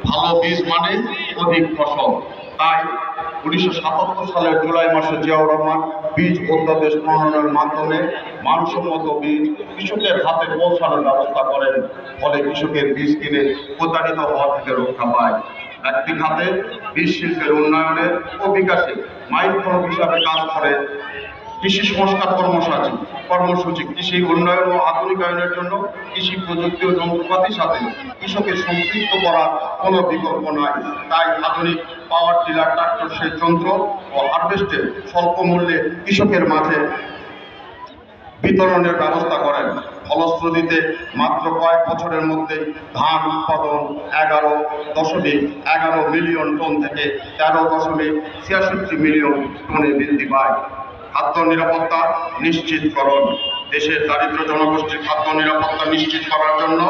ভালো বীজ মানে অধিক ফসল। তাই 1977 সালের জুলাই মাসে জিয়াউর রহমান বীজ অধ্যাদেশ প্রণয়নের মাধ্যমে মানসম্মত বীজ কৃষকের হাতে পৌঁছানোর ব্যবস্থা করেন। ফলে কৃষকের বীজ কিনে প্রতারিত হওয়া থেকে রক্ষা পায়। ব্যক্তি খাতে বীজ শিল্পের উন্নয়নে ও বিকাশে মাইলফলক হিসাবে কাজ করে কৃষি সংস্কার কর্মসূচি কৃষি উন্নয়ন ও আধুনিকায়নের জন্য কৃষি প্রযুক্তি ও যন্ত্রপাতির সাথে কৃষকের সম্পৃক্ত করার কোনো বিকল্প নাই। তাই আধুনিক পাওয়ার টিলার, ট্রাক্টর, সেচ যন্ত্র ও হারভেস্টের স্বল্প মূল্যে কৃষকের মাঝে বিতরণের ব্যবস্থা করেন। ফলশ্রুতিতে মাত্র কয়েক বছরের মধ্যে ধান উৎপাদন 11.11 মিলিয়ন টন থেকে 13.66 মিলিয়ন টনে বৃদ্ধি পায়। খাদ্য নিরাপত্তা নিশ্চিতকরণ। দেশের দারিদ্র জনগোষ্ঠীর খাদ্য নিরাপত্তা নিশ্চিত করার জন্য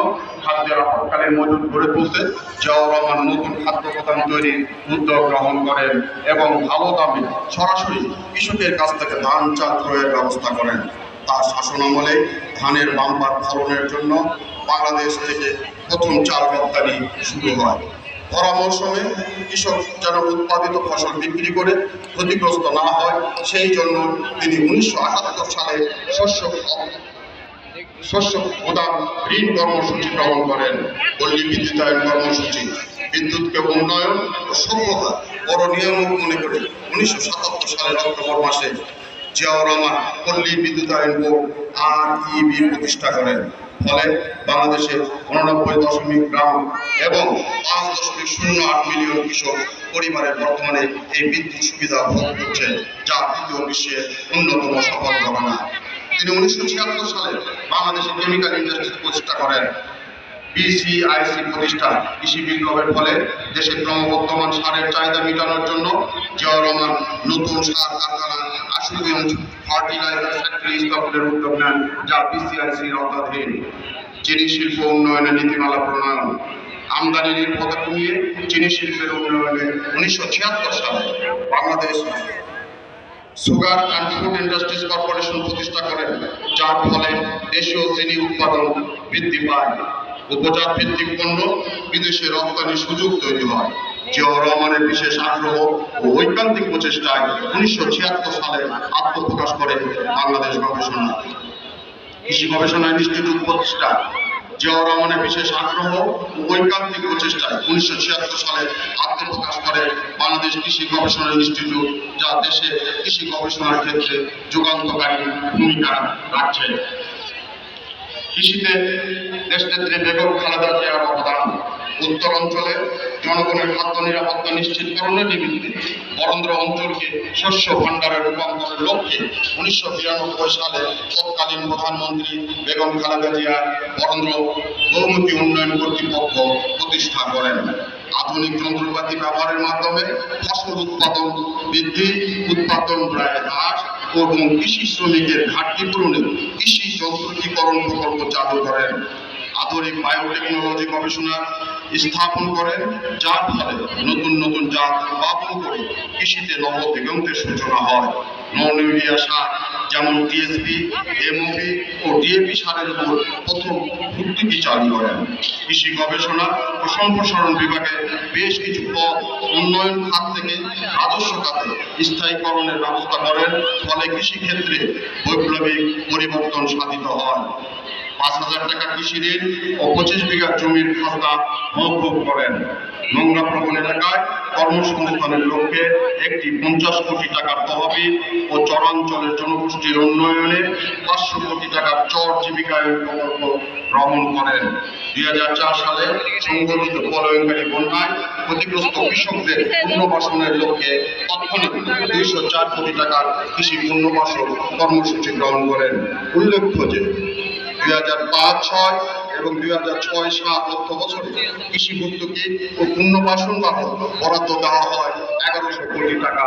খাদ্যের আপৎকালীন মজুদ গড়ে তুলতে জিয়াউর রহমান নতুন খাদ্য গুদাম তৈরির উদ্যোগ গ্রহণ করেন এবং ভালো দামে সরাসরি কৃষকের কাছ থেকে ধান, চাল ক্রয়ের ব্যবস্থা করেন। তার শাসনামলে ধানের বাম্পার ফলনের জন্য বাংলাদেশ থেকে প্রথম চাল রপ্তানি শুরু হয়। ভরা মৌসুমে কৃষক যেন উৎপাদিত ফসল বিক্রি করে ক্ষতিগ্রস্ত না হয়, সেই জন্য তিনি 1978 সালে শস্য গুদাম ঋণ কর্মসূচি গ্রহণ করেন। পল্লী বিদ্যুতায়ন কর্মসূচি বিদ্যুৎকে উন্নয়ন ও সভ্যতা বড় নিয়ামক মনে করে 1977 সালের অক্টোবর মাসে জিয়াউর রহমান পল্লী বিদ্যুতায়ন বোর্ড REB প্রতিষ্ঠা করেন। ফলে বাংলাদেশে 89 গ্রাম এবং 5.08 মিলিয়ন কৃষক পরিবারের বর্তমানে এই বিদ্যুৎ সুবিধা ভোগ করছে, যা তৃতীয় বিশ্বের অন্যতম সফল ঘটনা। তিনি 1976 সালে বাংলাদেশের কেমিক্যাল ইন্ডাস্ট্রি প্রতিষ্ঠা করেন। BCIC প্রতিষ্ঠা কৃষি বিপ্লবের ফলে দেশে ক্রমবর্ধমান সারের চাহিদা মেটানোর জন্য জিয়াউর রহমান নতুন সার কারখানা আশুগঞ্জ ফার্টিলাইজার ফ্যাক্টরি স্থাপনের উদ্যোগ নেন, যা BCICর আওতাধীন। চিনি শিল্প উন্নয়নের নীতিমালা প্রণয়ন। আমদানি নির্ভরতা কমিয়ে চিনি শিল্পের উন্নয়নে 1976 সালে Bangladesh sugar and food industries corporation প্রতিষ্ঠা করেন, যার ফলে দেশীয় চিনি উৎপাদন বৃদ্ধি পায়। উপজাত ভিত্তিক পণ্য বিদেশে রপ্তানির সুযোগ তৈরি হয়। জিয়াউর রহমানের বিশেষ আগ্রহ ও ঐকান্তিক প্রচেষ্টায় 1976 সালে আত্মপ্রকাশ করে বাংলাদেশ গবেষণা কৃষি গবেষণা ইনস্টিটিউট প্রতিষ্ঠা। জিয়াউর রহমানের বিশেষ আগ্রহ ও ঐকান্তিক প্রচেষ্টায় 1976 সালে আত্মপ্রকাশ করে বাংলাদেশ কৃষি গবেষণা ইনস্টিটিউট, যা দেশে কৃষি গবেষণার ক্ষেত্রে যুগান্তকারী ভূমিকা রাখছে। কৃষিতে দেশনেত্রী বেগম খালেদা জিয়ার অবদান। উত্তর অঞ্চলে জনগণের খাদ্য নিরাপত্তা নিশ্চিতকরণের নিমিত্তে বরেন্দ্র অঞ্চলকে শস্য ভাণ্ডারে রূপান্তরের লক্ষ্যে 1992 সালে তৎকালীন প্রধানমন্ত্রী বেগম খালেদা জিয়া বরেন্দ্র গৌমুখী উন্নয়ন কর্তৃপক্ষ প্রতিষ্ঠা করেন। আধুনিক যন্ত্রপাতি ব্যবহারের মাধ্যমে ফসল উৎপাদন বৃদ্ধি, উৎপাদন ব্যয় হ্রাস এবং কৃষি শ্রমিকের ঘাটতি পূরণে কৃষি যন্ত্রীকরণ প্রকল্প চালু করেন। আধুনিক বায়োটেকনোলজি গবেষণা স্থাপন করেন, যার ফলে নতুন নতুন জাত উদ্ভাবন করে কৃষিতে নবদিগন্তের সূচনা হয়। নন ইউরিয়া সার যেমন TSP, MOP ও DAP সারের উপর প্রথম ভর্তুকি চালু করেন। কৃষি গবেষণা ও সম্প্রসারণ বিভাগে বেশ কিছু পদ উন্নয়ন খাত থেকে রাজস্ব খাতে স্থায়ীকরণের ব্যবস্থা করেন, ফলে কৃষিক্ষেত্রে বৈপ্লবিক পরিবর্তন সাধিত হয়। 5,000 টাকা কৃষি ঋণ ও 25 বিঘা জমির খাজনা মওকুফ করেন। নোংরা প্রবণ এলাকায় কর্মসংস্থানের লক্ষ্যে একটি 50 কোটি টাকার তহবিল ও চরাঞ্চলের জনগোষ্ঠীর উন্নয়নে 500 কোটি টাকার চর জীবিকায়ন প্রকল্প গ্রহণ করেন। 2004 সালে সংঘটিত প্রলয়ঙ্কারী বন্যায় ক্ষতিগ্রস্ত কৃষকদের পুনর্বাসনের লক্ষ্যে তৎক্ষণাৎ 204 কোটি টাকার কৃষি পুনর্বাসন কর্মসূচি গ্রহণ করেন। উল্লেখ্য যে 2005-06 এবং 2006-07 অর্থ বছরে কৃষি ভর্তুকি ও পুনর্বাসন বাবদ বরাদ্দ দেওয়া হয় 1100 কোটি টাকা।